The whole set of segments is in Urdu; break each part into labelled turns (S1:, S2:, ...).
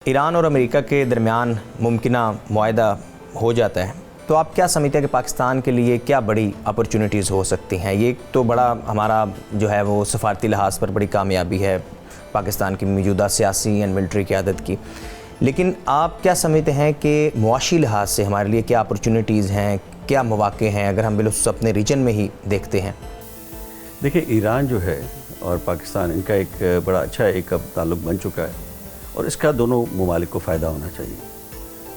S1: ایران اور امریکہ کے درمیان ممکنہ معاہدہ ہو جاتا ہے تو آپ کیا سمجھتے ہیں کہ پاکستان کے لیے کیا بڑی اپرچونٹیز ہو سکتی ہیں؟ یہ تو بڑا ہمارا جو ہے وہ سفارتی لحاظ پر بڑی کامیابی ہے پاکستان کی موجودہ سیاسی اینڈ ملٹری قیادت کی، لیکن آپ کیا سمجھتے ہیں کہ معاشی لحاظ سے ہمارے لیے کیا اپرچونٹیز ہیں، کیا مواقع ہیں اگر ہم بالخصوص اپنے ریجن میں ہی دیکھتے ہیں؟
S2: دیکھیں، ایران جو ہے اور پاکستان ان کا ایک بڑا اچھا ایک اب تعلق بن چکا ہے اور اس کا دونوں ممالک کو فائدہ ہونا چاہیے۔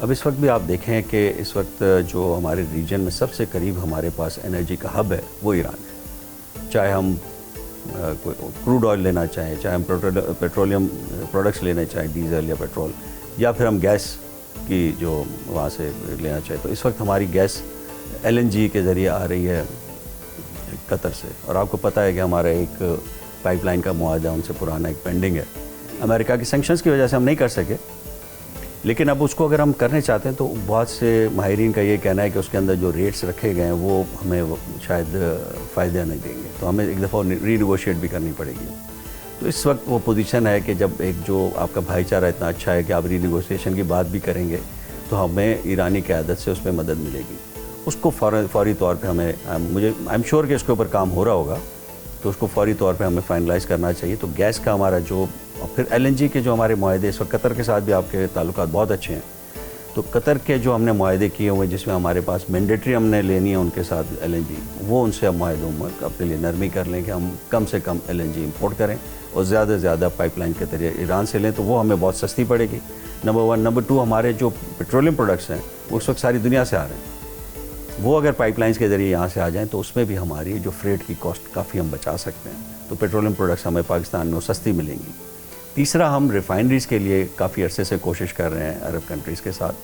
S2: اب اس وقت بھی آپ دیکھیں کہ اس وقت جو ہمارے ریجن میں سب سے قریب ہمارے پاس انرجی کا ہب ہے وہ ایران ہے، چاہے ہم کروڈ آئل لینا چاہیں، چاہے ہم پیٹرولیم پروڈکٹس لینا چاہیں، ڈیزل یا پیٹرول، یا پھر ہم گیس کی جو وہاں سے لینا چاہیں، تو اس وقت ہماری گیس LNG کے ذریعے آ رہی ہے قطر سے، اور آپ کو پتہ ہے کہ ہمارا ایک پائپ لائن کا معاہدہ ان سے پرانا ایک پینڈنگ ہے۔ امریکہ کی سینکشنز کی وجہ سے ہم نہیں کر سکے، لیکن اب اس کو اگر ہم کرنے چاہتے ہیں تو بہت سے ماہرین کا یہ کہنا ہے کہ اس کے اندر جو ریٹس رکھے گئے ہیں وہ ہمیں شاید فائدہ نہیں دیں گے، تو ہمیں ایک دفعہ ری نیگوشیٹ بھی کرنی پڑے گی۔ تو اس وقت وہ پوزیشن ہے کہ جب ایک جو آپ کا بھائی چارہ اتنا اچھا ہے کہ آپ ری نیگوشیشن کی بات بھی کریں گے تو ہمیں ایرانی قیادت سے اس میں مدد ملے گی۔ اس کو فوری طور پہ ہمیں آئی ایم شیور کہ اس کے اوپر کام ہو رہا ہوگا، تو اس کو فوری طور پہ ہمیں فائنلائز کرنا چاہیے۔ تو گیس کا ہمارا جو، اور پھر LNG کے جو ہمارے معاہدے، اس وقت قطر کے ساتھ بھی آپ کے تعلقات بہت اچھے ہیں، تو قطر کے جو ہم نے معاہدے کیے ہوئے جس میں ہمارے پاس مینڈیٹری ہم نے لینی ہے ان کے ساتھ LNG، وہ ان سے ہم معاہدوں میں اپنے لیے نرمی کر لیں کہ ہم کم سے کم LNG امپورٹ کریں اور زیادہ سے زیادہ پائپ لائن کے ذریعے ایران سے لیں، تو وہ ہمیں بہت سستی پڑے گی، نمبر 1۔ نمبر 2، ہمارے جو پیٹرولیم پروڈکٹس ہیں وہ اس وقت ساری دنیا سے آ رہے ہیں، وہ اگر پائپ لائنس کے ذریعے یہاں سے آ جائیں تو اس میں بھی ہماری جو فریٹ کی کاسٹ کافی ہم بچا سکتے ہیں، تو پیٹرولیم پروڈکٹس ہمیں پاکستان میں وہ سستی ملیں گی۔ تیسرا، ہم ریفائنریز کے لیے کافی عرصے سے کوشش کر رہے ہیں عرب کنٹریز کے ساتھ،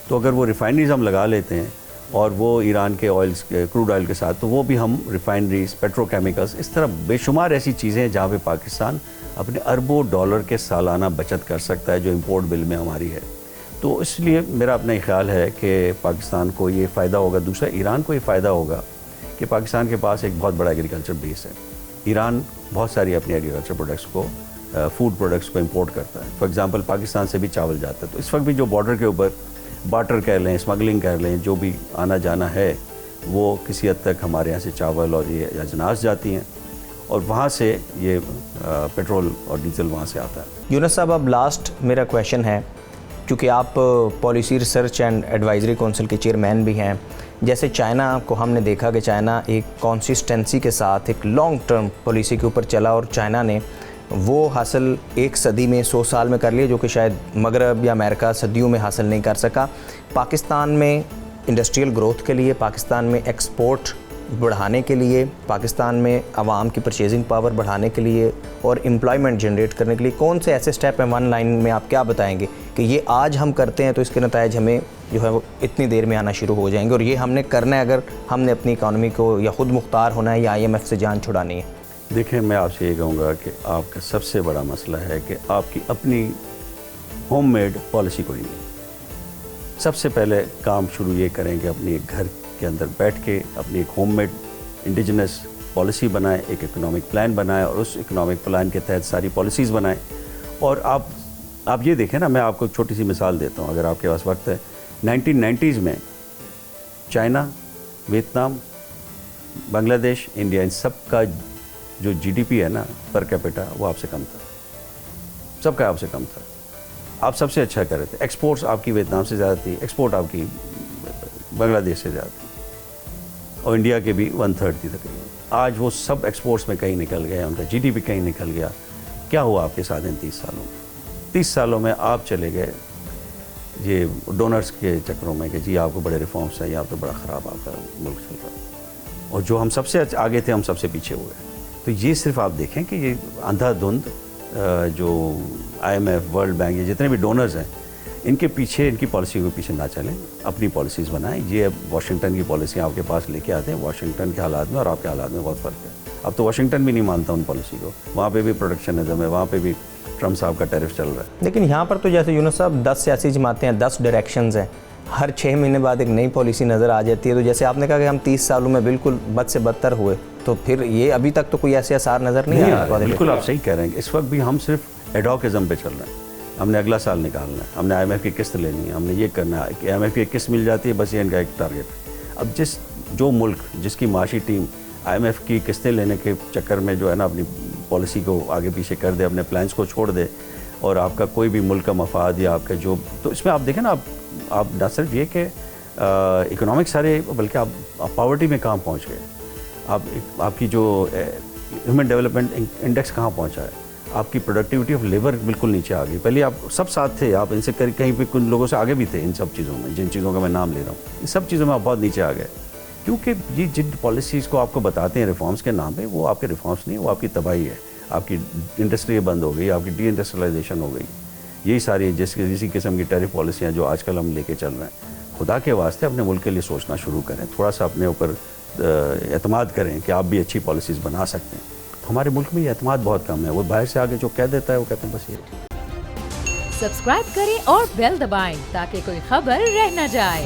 S2: تو اگر وہ ریفائنریز ہم لگا لیتے ہیں اور وہ ایران کے آئلس کے کروڈ آئل کے ساتھ، تو وہ بھی ہم ریفائنریز، پیٹرو کیمیکلز، اس طرح بے شمار ایسی چیزیں ہیں جہاں پہ پاکستان اپنے اربوں ڈالر کے سالانہ بچت کر سکتا ہے جو امپورٹ بل میں ہماری ہے۔ تو اس لیے میرا اپنا خیال ہے کہ پاکستان کو یہ فائدہ ہوگا۔ دوسرا، ایران کو یہ فائدہ ہوگا کہ پاکستان کے پاس ایک بہت بڑا ایگریکلچر بیس ہے۔ ایران بہت ساری اپنی ایگریکلچر پروڈکٹس کو، فوڈ پروڈکٹس کو امپورٹ کرتا ہے، فار ایگزامپل پاکستان سے بھی چاول جاتا ہے، تو اس وقت بھی جو بارڈر کے اوپر بارٹر کر لیں، اسمگلنگ کر لیں، جو بھی آنا جانا ہے وہ کسی حد تک ہمارے یہاں سے چاول اور یہ اجناس جاتی ہیں اور وہاں سے یہ پیٹرول اور ڈیزل وہاں سے آتا ہے۔
S1: یونس صاحب، اب لاسٹ میرا کویشچن ہے، کیونکہ آپ policy research and advisory council کے چیئرمین بھی ہیں، جیسے چائنا کو ہم نے دیکھا کہ چائنا ایک کنسسٹنسی کے ساتھ ایک لانگ ٹرم پالیسی کے اوپر چلا اور چائنا نے وہ حاصل 1 صدی میں 100 سال میں کر لیا جو کہ شاید مغرب یا امریکہ صدیوں میں حاصل نہیں کر سکا۔ پاکستان میں انڈسٹریل گروتھ کے لیے، پاکستان میں ایکسپورٹ بڑھانے کے لیے، پاکستان میں عوام کی پرچیزنگ پاور بڑھانے کے لیے اور امپلائمنٹ جنریٹ کرنے کے لیے کون سے ایسے سٹیپ ہیں 1 لائن میں آپ کیا بتائیں گے کہ یہ آج ہم کرتے ہیں تو اس کے نتائج ہمیں جو ہے وہ اتنی دیر میں آنا شروع ہو جائیں گے، اور یہ ہم نے کرنا ہے اگر ہم نے اپنی اکانومی کو یا خود مختار ہونا ہے یا IMF سے جان چھڑانی ہے؟
S2: دیکھیں، میں آپ سے یہ کہوں گا کہ آپ کا سب سے بڑا مسئلہ ہے کہ آپ کی اپنی ہوم میڈ پالیسی کوئی نہیں۔ سب سے پہلے کام شروع یہ کریں کہ اپنی ایک گھر کے اندر بیٹھ کے اپنی ایک ہوم میڈ انڈیجنس پالیسی بنائیں، ایک اکنامک پلان بنائیں اور اس اکنامک پلان کے تحت ساری پالیسیز بنائیں۔ اور آپ یہ دیکھیں نا، میں آپ کو ایک چھوٹی سی مثال دیتا ہوں اگر آپ کے پاس وقت ہے۔ 1990s میں چائنا، ویتنام، بنگلہ دیش، انڈیا، ان سب کا جو GDP ہے نا پر کیپٹا، وہ آپ سے کم تھا، سب کا آپ سے کم تھا۔ آپ سب سے اچھا کر رہے تھے، ایکسپورٹس آپ کی ویتنام سے زیادہ تھی، ایکسپورٹ آپ کی بنگلہ دیش سے زیادہ تھی، اور انڈیا کے بھی 1/3 تھی تقریباً۔ آج وہ سب ایکسپورٹس میں کہیں نکل گئے، ان کا GDP کہیں نکل گیا۔ کیا ہوا آپ کے ساتھ ان 30 سالوں میں؟ 30 سالوں میں آپ چلے گئے یہ ڈونرز کے چکروں میں کہ جی آپ کو بڑے ریفارمس ہیں، آپ تو بڑا خراب آپ کا ملک چل رہا ہے، اور جو ہم سب سے آگے تھے ہم سب سے پیچھے ہوئے۔ تو یہ صرف آپ دیکھیں کہ یہ اندھا دھند جو IMF، ورلڈ بینک، یہ جتنے بھی ڈونرز ہیں ان کے پیچھے، ان کی پالیسی کے پیچھے نہ چلیں، اپنی پالیسیز بنائیں۔ یہ واشنگٹن کی پالیسیاں آپ کے پاس لے کے آتے ہیں، واشنگٹن کے حالات میں اور آپ کے حالات میں بہت فرق ہے۔ اب تو واشنگٹن بھی نہیں مانتا ان پالیسی کو، وہاں پہ بھی پروٹیکشنزم ہے، وہاں پہ بھی ٹرمپ صاحب کا ٹیرف چل رہا ہے۔
S1: لیکن یہاں پر تو جیسے یونس صاحب 10 سیاسی جماعتیں ہیں، 10 ڈائریکشنز ہیں، ہر 6 مہینے بعد ایک نئی پالیسی نظر آ جاتی ہے، تو جیسے آپ نے کہا کہ ہم 30 سالوں میں بالکل بد سے بدتر ہوئے، تو پھر یہ ابھی تک تو کوئی ایسے آثار نظر نہیں آ رہا۔
S2: بالکل آپ صحیح کہہ رہے ہیں، اس وقت بھی ہم صرف ایڈاکزم پہ چل رہے ہیں۔ ہم نے اگلا سال نکالنا ہے, ہم نے IMF کی قسط لینی ہے, ہم نے یہ کرنا ہے کہ IMF کی قسط مل جاتی ہے, بس یہ ان کا ایک ٹارگیٹ ہے. اب جو ملک جس کی معاشی ٹیم IMF کی قسطیں لینے کے چکر میں جو ہے نا اپنی پالیسی کو آگے پیچھے کر دے, اپنے پلانس کو چھوڑ دے, اور آپ کا کوئی بھی ملک کا مفاد یا آپ کا جو, تو اس میں آپ دیکھیں نا, آپ نہ صرف یہ کہ اکنامک سارے, بلکہ آپ پاورٹی میں کہاں پہنچ گئے, آپ کی جو ہیومن ڈیولپمنٹ انڈیکس کہاں پہنچا ہے, آپ کی پروڈکٹیوٹی آف لیبر بالکل نیچے آ گئی. پہلے آپ سب ساتھ تھے, آپ ان سے کہیں پہ کچھ لوگوں سے آگے بھی تھے ان سب چیزوں میں, جن چیزوں کا میں نام لے رہا ہوں, ان سب چیزوں میں آپ بہت نیچے آ گئے, کیونکہ یہ جن پالیسیز کو آپ کو بتاتے ہیں ریفارمس کے نام پہ, وہ آپ کے ریفارمس نہیں, وہ آپ کی تباہی ہے. آپ کی انڈسٹری بند ہو گئی, آپ کی ڈی انڈسٹریلائزیشن ہو گئی, یہی ساری جیسی قسم کی ٹیرف پالیسیاں جو آج کل ہم لے کے چل رہے ہیں. خدا کے واسطے اپنے ملک کے لیے سوچنا شروع کریں, تھوڑا سا اپنے اوپر اعتماد کریں کہ آپ بھی اچھی پالیسیز بنا سکتے ہیں. ہمارے ملک میں یہ اعتماد بہت کم ہے, وہ باہر سے آگے جو کہہ دیتا ہے وہ کہتے ہیں بس یہ.
S3: سبسکرائب کریں اور بیل دبائیں تاکہ کوئی خبر رہ نہ جائے.